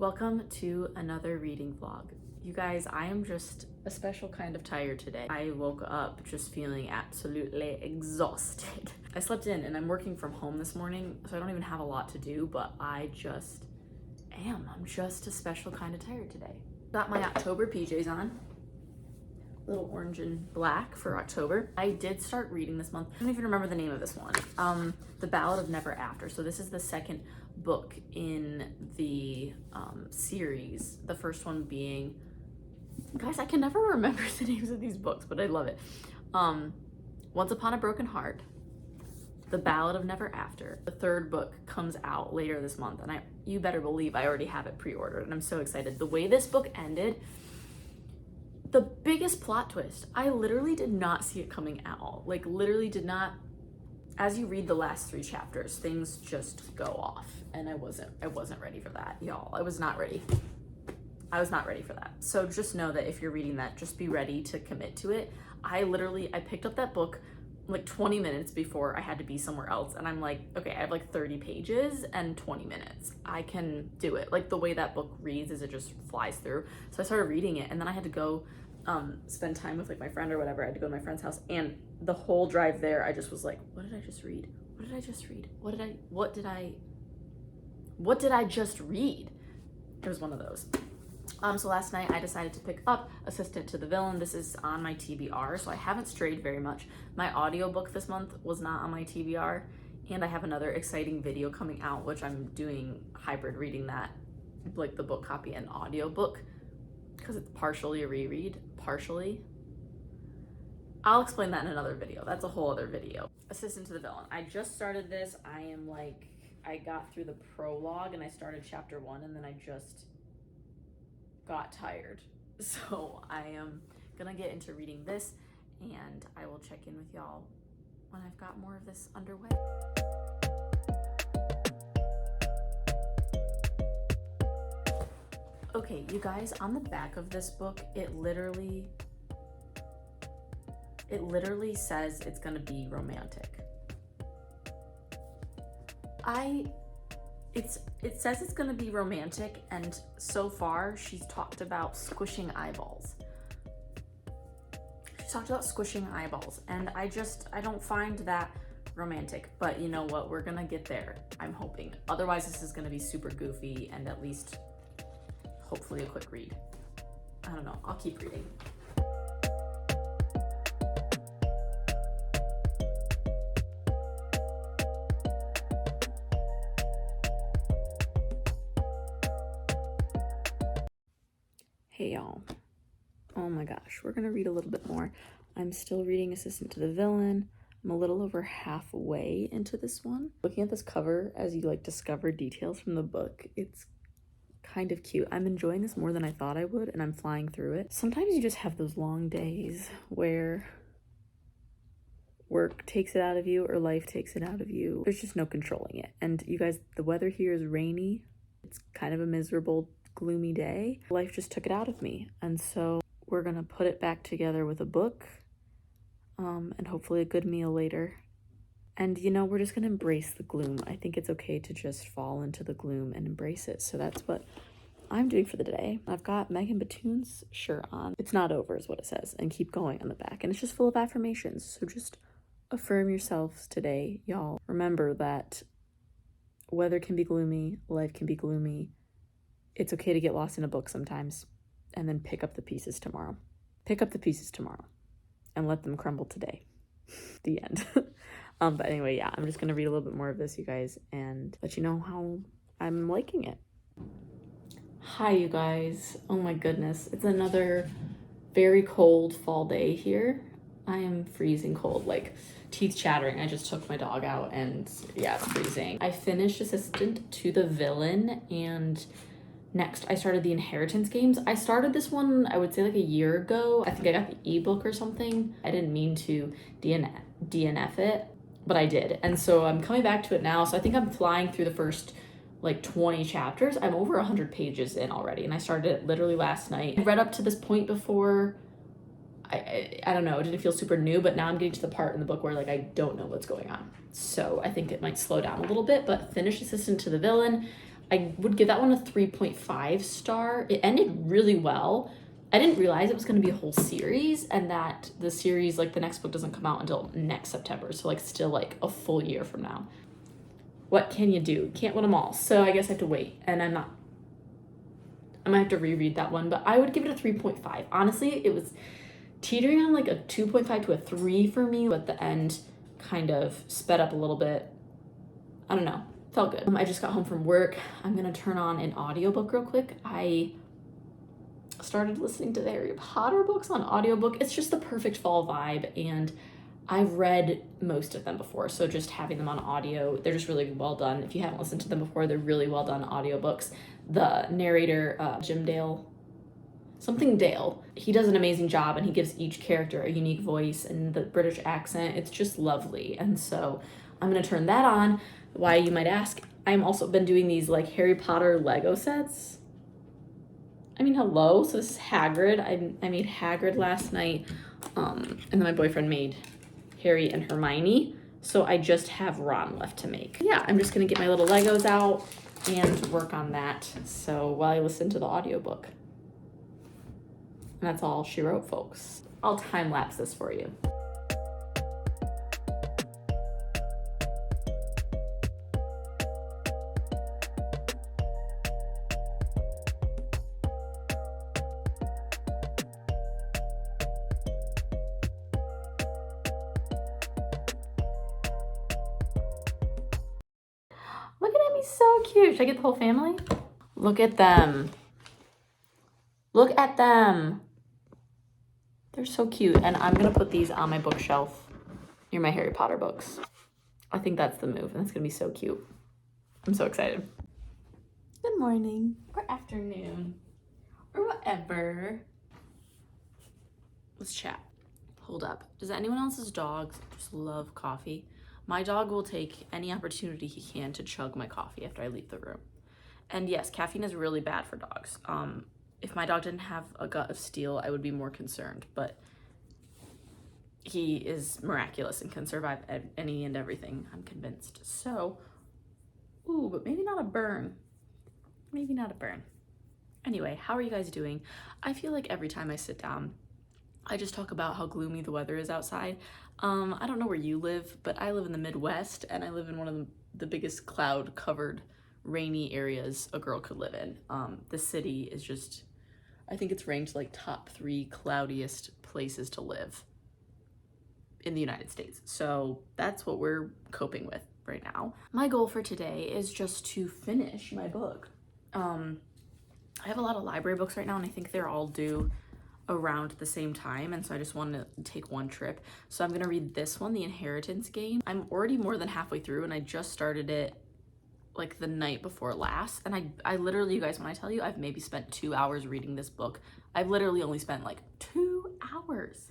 Welcome to another reading vlog. You guys, I am just a special kind of tired today. I woke up just feeling absolutely exhausted. I slept in and I'm working from home this morning, so I don't even have a lot to do, but I'm just a special kind of tired today. Got my October PJs on. Little orange and black for October. I did start reading this month. I don't even remember the name of this one. The Ballad of Never After. So this is the second book in the series. The first one being, guys, I can never remember the names of these books, but I love it. Once Upon a Broken Heart, The Ballad of Never After. The third book comes out later this month, and you better believe I already have it pre-ordered, and I'm so excited. The way this book ended, the biggest plot twist, I literally did not see it coming at all. Like, literally did not. As you read the last 3 chapters, things just go off, and I wasn't ready for that, y'all. I was not ready for that. So just know that if you're reading that, just be ready to commit to it. I picked up that book like 20 minutes before I had to be somewhere else, and I'm like, okay, I have like 30 pages and 20 minutes. I can do it. Like, the way that book reads is it just flies through. So I started reading it, and then I had to go spend time with like my friend or whatever. I had to go to my friend's house, and the whole drive there I just was like, what did I just read? What did I just read? What did I just read? It was one of those. So last night I decided to pick up Assistant to the Villain. This is on my TBR, so I haven't strayed very much. My audiobook this month was not on my TBR, and I have another exciting video coming out, which I'm doing hybrid, reading that, like the book copy and audiobook, because it's partially a reread, partially. I'll explain that in another video. That's a whole other video. Assistant to the Villain. I just started this. I got through the prologue and I started chapter 1, and then I just got tired. So I am gonna get into reading this, and I will check in with y'all when I've got more of this underway. Okay, you guys, on the back of this book, it literally says it's gonna be romantic. It says it's gonna be romantic, and so far she's talked about squishing eyeballs. She's talked about squishing eyeballs, and I don't find that romantic, but you know what? We're gonna get there, I'm hoping. Otherwise, this is gonna be super goofy and at least hopefully a quick read. I don't know, I'll keep reading. Hey y'all, oh my gosh, we're gonna read a little bit more. I'm still reading Assistant to the Villain. I'm a little over halfway into this one. Looking at this cover as you like discover details from the book, it's kind of cute. I'm enjoying this more than I thought I would, and I'm flying through it. Sometimes you just have those long days where work takes it out of you or life takes it out of you. There's just no controlling it. And you guys, the weather here is rainy. It's kind of a miserable, gloomy day. Life just took it out of me, and so we're gonna put it back together with a book, and hopefully a good meal later. And you know, we're just gonna embrace the gloom. I think it's okay to just fall into the gloom and embrace it. So that's what I'm doing for the day. I've got Megan Batoon's shirt on. It's not over is what it says, and keep going on the back. And it's just full of affirmations. So just affirm yourselves today, y'all. Remember that weather can be gloomy, life can be gloomy. It's okay to get lost in a book sometimes, and then pick up the pieces tomorrow. Pick up the pieces tomorrow and let them crumble today. The end. But anyway, yeah, I'm just gonna read a little bit more of this, you guys, and let you know how I'm liking it. Hi, you guys. Oh my goodness. It's another very cold fall day here. I am freezing cold, like teeth chattering. I just took my dog out, and yeah, it's freezing. I finished Assistant to the Villain, and next I started the Inheritance Games. I started this one, I would say like a year ago. I think I got the ebook or something. I didn't mean to DNF it, but I did. And so I'm coming back to it now. So I think I'm flying through the first like 20 chapters. I'm over 100 pages in already, and I started it literally last night. I read up to this point before. I don't know, it didn't feel super new, but now I'm getting to the part in the book where like I don't know what's going on. So I think it might slow down a little bit, but finished Assistant to the Villain. I would give that one a 3.5 star. It ended really well. I didn't realize it was going to be a whole series, and that the series, like the next book doesn't come out until next September. So like still like a full year from now. What can you do? Can't win them all. So I guess I have to wait, and I might have to reread that one, but I would give it a 3.5. Honestly, it was teetering on like a 2.5 to a 3 for me, but the end kind of sped up a little bit. I don't know. Felt good. I just got home from work. I'm gonna turn on an audiobook real quick. I started listening to the Harry Potter books on audiobook. It's just the perfect fall vibe, and I've read most of them before, so just having them on audio, they're just really well done. If you haven't listened to them before, they're really well done audiobooks. The narrator, Jim Dale, something Dale, he does an amazing job, and he gives each character a unique voice and the British accent. It's just lovely, and so I'm gonna turn that on. Why, you might ask, I'm also been doing these like Harry Potter Lego sets. I mean, hello. So this is Hagrid. I made Hagrid last night, and then my boyfriend made Harry and Hermione. So I just have Ron left to make. Yeah, I'm just gonna get my little Legos out and work on that. So while I listen to the audiobook. And that's all she wrote, folks. I'll time lapse this for you. Look at him, he's so cute. Should I get the whole family? Look at them. Look at them. They're so cute. And I'm gonna put these on my bookshelf near my Harry Potter books. I think that's the move, and it's gonna be so cute. I'm so excited. Good morning, or afternoon, or whatever. Let's chat. Hold up. Does anyone else's dogs just love coffee? My dog will take any opportunity he can to chug my coffee after I leave the room. And yes, caffeine is really bad for dogs. If my dog didn't have a gut of steel, I would be more concerned, but he is miraculous and can survive any and everything, I'm convinced. So, ooh, but maybe not a burn. Maybe not a burn. Anyway, how are you guys doing? I feel like every time I sit down, I just talk about how gloomy the weather is outside. I don't know where you live, but I live in the Midwest, and I live in one of the biggest cloud-covered, rainy areas a girl could live in. The city is just, I think it's ranked like top 3 cloudiest places to live in the United States. So that's what we're coping with right now. My goal for today is just to finish my book. I have a lot of library books right now, and I think they're all due around the same time, and so I just wanted to take one trip. So I'm gonna read this one, The Inheritance Game. I'm already more than halfway through, and I just started it like the night before last, and I literally, you guys, when I tell you I've maybe spent 2 hours reading this book, I've literally only spent like 2 hours.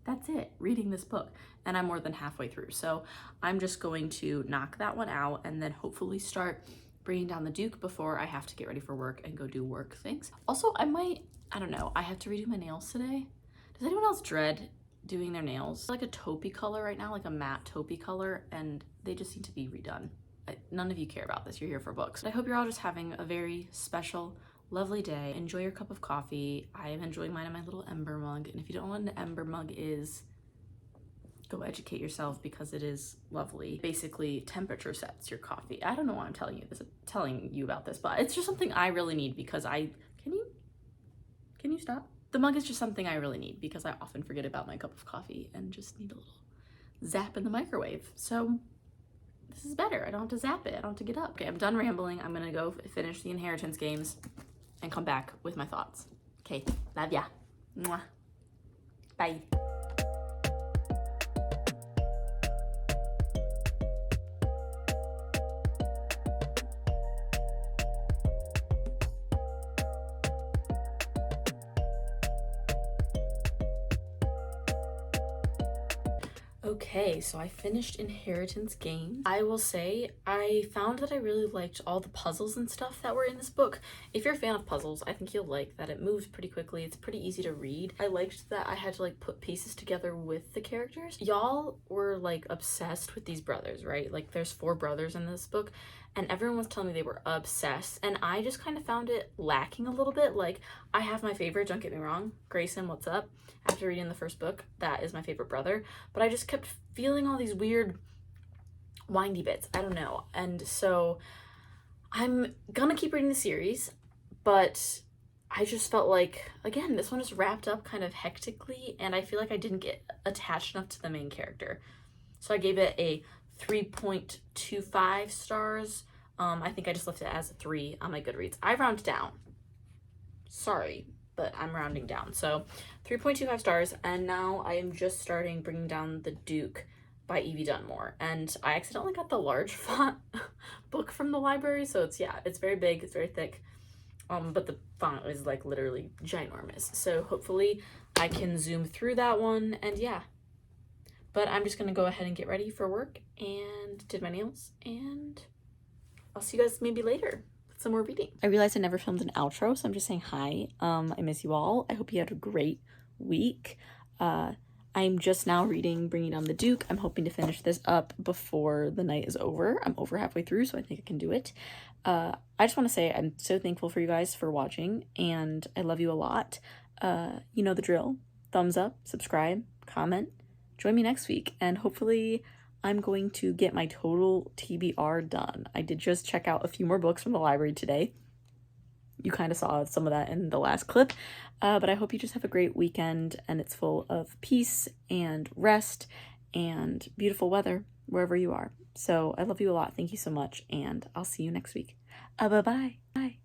That's it, reading this book, and I'm more than halfway through. So I'm just going to knock that one out and then hopefully start bringing down the Duke before I have to get ready for work and go do work things. Also, I don't know, I have to redo my nails today. Does anyone else dread doing their nails? It's like a taupey color right now, like a matte taupey color, and they just need to be redone. None of you care about this, you're here for books. I hope you're all just having a very special, lovely day. Enjoy your cup of coffee. I am enjoying mine in my little ember mug, and if you don't know what an ember mug is, go educate yourself because it is lovely. Basically, temperature sets your coffee. I don't know why I'm telling you about this, but it's just something I really need because can you stop? The mug is just something I really need because I often forget about my cup of coffee and just need a little zap in the microwave. So this is better. I don't have to zap it. I don't have to get up. Okay, I'm done rambling. I'm gonna go finish the Inheritance Games and come back with my thoughts. Okay, love ya. Mwah. Bye. Okay, so I finished Inheritance Games. I will say I found that I really liked all the puzzles and stuff that were in this book. If you're a fan of puzzles, I think you'll like that it moves pretty quickly. It's pretty easy to read. I liked that I had to like put pieces together with the characters. Y'all were like obsessed with these brothers, right? Like there's 4 brothers in this book and everyone was telling me they were obsessed, and I just kind of found it lacking a little bit. Like, I have my favorite, don't get me wrong, Grayson, what's up? After reading the first book, that is my favorite brother, but I just kept feeling all these weird windy bits. I don't know. And so I'm gonna keep reading the series, but I just felt like, again, this one just wrapped up kind of hectically, and I feel like I didn't get attached enough to the main character. So I gave it a 3.25 stars. I think I just left it as a 3 on my Goodreads. I round down. Sorry, but I'm rounding down. So 3.25 stars, and now I am just starting Bringing Down the Duke by Evie Dunmore. And I accidentally got the large font book from the library, so it's very big, it's very thick. But the font is like literally ginormous. So hopefully I can zoom through that one, and yeah. But I'm just gonna go ahead and get ready for work and did my nails, and I'll see you guys maybe later with some more reading. I realized I never filmed an outro, so I'm just saying hi. I miss you all. I hope you had a great week. I'm just now reading Bringing Down the Duke. I'm hoping to finish this up before the night is over. I'm over halfway through, so I think I can do it. I just want to say I'm so thankful for you guys for watching, and I love you a lot. You know the drill. Thumbs up, subscribe, comment. Join me next week, and hopefully I'm going to get my total TBR done. I did just check out a few more books from the library today. You kind of saw some of that in the last clip, but I hope you just have a great weekend, and it's full of peace and rest and beautiful weather wherever you are. So I love you a lot. Thank you so much, and I'll see you next week. Bye-bye. Bye.